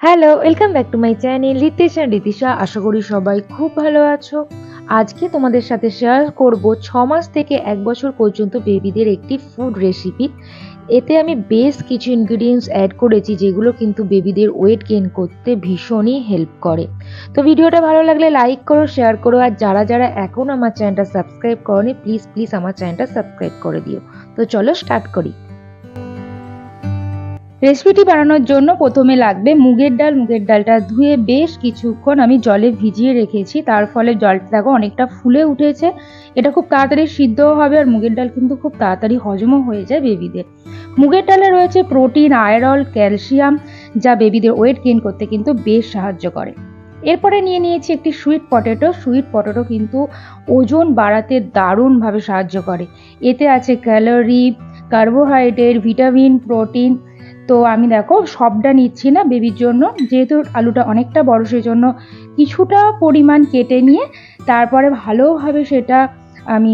Hello, welcome back to my channel Ritesh and Ritisha. আশা করি সবাই খুব ভালো আছো। আজকে তোমাদের সাথে শেয়ার করব 6 মাস থেকে 1 বছর পর্যন্ত বেবিদের একটি ফুড রেসিপি। এতে আমি বেশ কিছু ইনগ্রিডিয়েন্টস অ্যাড করেছি যেগুলো কিন্তু বেবিদের ওয়েট গেইন করতে ভীষণই হেল্প করে। তো ভিডিওটা ভালো লাগলে লাইক করো, শেয়ার করো, আর যারা যারা এখনও আমার চ্যানেলটা সাবস্ক্রাইব করোনি প্লিজ আমার চ্যানেলটা সাবস্ক্রাইব করে দিও। তো চলো স্টার্ট করি। রেসিপিটি বানানোর জন্য প্রথমে লাগবে মুগের ডাল। মুগের ডালটা ধুয়ে বেশ কিছুক্ষণ আমি জলে ভিজিয়ে রেখেছি, তার ফলে জলটা দেখো অনেকটা ফুলে উঠেছে। এটা খুব তাড়াতাড়ি সিদ্ধও হবে, আর মুগের ডাল কিন্তু খুব তাড়াতাড়ি হজমও হয়ে যায় বেবিদের। মুগের ডালে রয়েছে প্রোটিন, আয়রন, ক্যালসিয়াম, যা বেবিদের ওয়েট গেইন করতে কিন্তু বেশ সাহায্য করে। এরপরে নিয়ে নিয়েছি একটি সুইট পটেটো। সুইট পটেটো কিন্তু ওজন বাড়াতে দারুণভাবে সাহায্য করে। এতে আছে ক্যালোরি, কার্বোহাইড্রেট, ভিটামিন, প্রোটিন। তো আমি দেখো সবটা নিচ্ছি না বেবির জন্য, যেহেতু আলুটা অনেকটা বড়, সেই জন্য কিছুটা পরিমাণ কেটে নিয়ে তারপরে ভালোভাবে সেটা আমি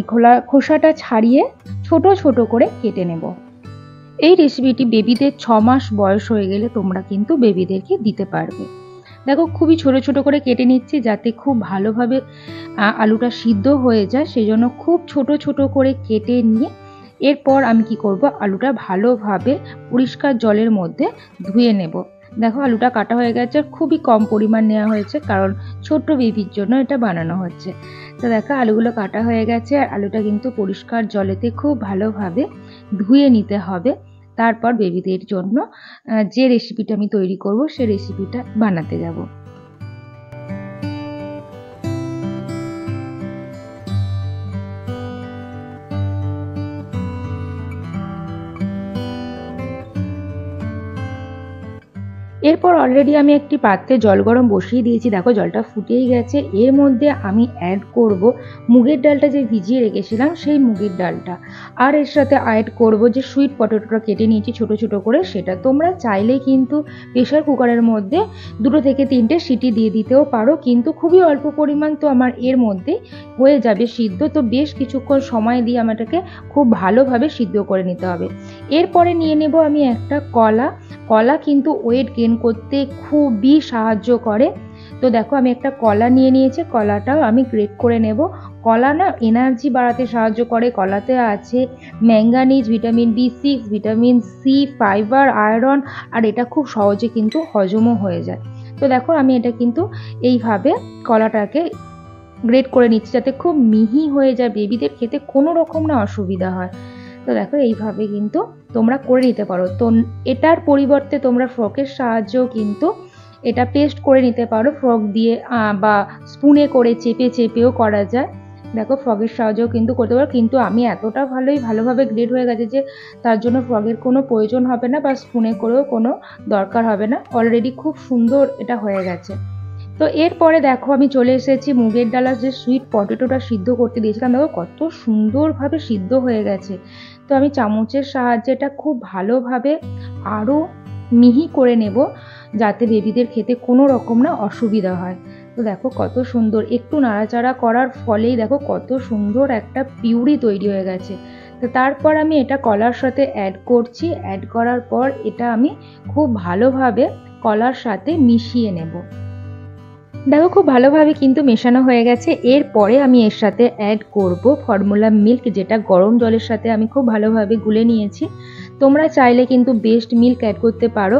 খোসাটা ছাড়িয়ে ছোট ছোট করে কেটে নেব। এই রেসিপিটি বেবিদের 6 মাস বয়স হয়ে গেলে তোমরা কিন্তু বেবিদেরকে দিতে পারবে। দেখো খুবই ছোট ছোট করে কেটে নিচ্ছি যাতে খুব ভালোভাবে আলুটা সিদ্ধ হয়ে যায়, সেই জন্য খুব ছোট ছোট করে কেটে নিয়ে এরপর আমি কি করব, আলুটা ভালোভাবে পরিষ্কার জলের মধ্যে ধুয়ে নেব। দেখো আলুটা কাটা হয়ে গেছে, খুবই কম পরিমাণ নেওয়া হয়েছে কারণ ছোট্ট বেবির জন্য এটা বানানো হচ্ছে। তো দেখো আলুগুলো কাটা হয়ে গেছে, আর আলুটা কিন্তু পরিষ্কার জলেতে খুব ভালোভাবে ধুয়ে নিতে হবে। তারপর বেবিদের জন্য যে রেসিপিটা আমি তৈরি করব সেই রেসিপিটা বানাতে যাব। এরপর অলরেডি আমি একটি পাত্রে জল গরম বসিয়ে দিয়েছি। দেখো জলটা ফুটেই গেছে। এর মধ্যে আমি অ্যাড করব মুগের ডালটা যে ভিজিয়ে রেখেছিলাম সেই মুগের ডালটা, আর এর সাথে অ্যাড করব যে সুইট পটেটোটা কেটে নিয়েছি ছোট ছোট করে সেটা। তোমরা চাইলে কিন্তু প্রেশার কুকারের মধ্যে 2 থেকে 3টে সিটি দিয়ে দিতেও পারো, কিন্তু খুবই অল্প পরিমাণ, তো আমার এর মধ্যে হয়ে যাবে সিদ্ধ। তো বেশ কিছুক্ষণ সময় দিয়ে আমাটাকে খুব ভালোভাবে সিদ্ধ করে নিতে হবে। এরপরে নিয়ে নেব আমি একটা কলা। কলা কিন্তু ওয়েট গেইন করতে খুবই সাহায্য করে। তো দেখো আমি একটা কলা নিয়ে নিয়েছি, কলাটাও আমি গ্রেট করে নেব। কলা না এনার্জি বাড়াতে সাহায্য করে। কলাতে আছে manganese, vitamin B6, vitamin C, fibre, iron, আর এটা খুব সহজে কিন্তু হজমও হয়ে যায়। তো দেখো আমি এটা কিন্তু এইভাবে কলাটাকে গ্রেট করে নিচ্ছি যাতে খুব মিহি হয়ে যায়, বেবিদের খেতে কোনো রকম না অসুবিধা হয়। তো দেখো এইভাবে কিন্তু তোমরা করে নিতে পারো। তো এটার পরিবর্তে তোমরা ফ্রকের সাহায্যেও কিন্তু এটা পেস্ট করে নিতে পারো, ফ্রক দিয়ে বা স্পুনে করে চেপে চেপেও করা যায়। দেখো ফ্রকের সাহায্যেও কিন্তু করতে পারো, কিন্তু আমি এতটা ভালোভাবে গ্রেড হয়ে গেছে যে তার জন্য ফ্রকের কোনো প্রয়োজন হবে না বা স্পুনে করেও কোনো দরকার হবে না। অলরেডি খুব সুন্দর এটা হয়ে গেছে। তো এরপরে দেখো আমি চলে এসেছি মুগের ডালার যে সুইট পটেটোটা সিদ্ধ করতে দিয়েছিলাম, দেখো কত সুন্দরভাবে সিদ্ধ হয়ে গেছে। তো আমি চামচের সাহায্যে এটা খুব ভালোভাবে আরও মিহি করে নেব যাতে বেবিদের খেতে কোনো রকম না অসুবিধা হয়। তো দেখো কত সুন্দর, একটু নাড়াচাড়া করার ফলেই দেখো কত সুন্দর একটা পিউরি তৈরি হয়ে গেছে। তো তারপর আমি এটা কলার সাথে অ্যাড করছি। অ্যাড করার পর এটা আমি খুব ভালোভাবে কলার সাথে মিশিয়ে নেব। দেখো খুব ভালোভাবে কিন্তু মেশানো হয়ে গেছে। এরপরে আমি এর সাথে অ্যাড করব ফর্মুলা মিল্ক, যেটা গরম জলের সাথে আমি খুব ভালোভাবে গুলে নিয়েছি। তোমরা চাইলে কিন্তু বেস্ট মিল্ক অ্যাড করতে পারো।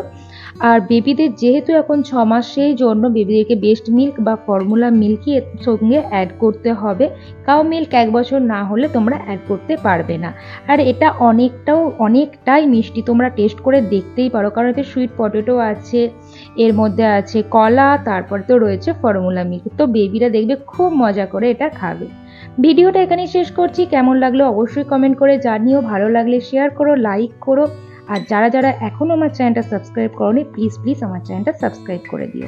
আর বেবিদের যেহেতু এখন 6 মাস, সেই জন্য বেবিদেরকে বেস্ট মিল্ক বা ফর্মুলা মিল্কই এর সঙ্গে অ্যাড করতে হবে। কাউ মিল্ক 1 বছর না হলে তোমরা অ্যাড করতে পারবে না। আর এটা অনেকটাই মিষ্টি, তোমরা টেস্ট করে দেখতেই পারো, কারণ এতে সুইট পটেটো আছে, এর মধ্যে আছে কলা, তারপর তো রয়েছে ফর্মুলা মিল্ক। তো বেবিরা দেখবে খুব মজা করে এটা খাবে। ভিডিওটা এখানেই শেষ করছি। কেমন লাগলো অবশ্যই কমেন্ট করে জানিও। ভালো লাগলে শেয়ার করো, লাইক করো, আর যারা যারা এখনও আমার চ্যানেলটা সাবস্ক্রাইব করোনি প্লিজ আমার চ্যানেলটা সাবস্ক্রাইব করে দিও।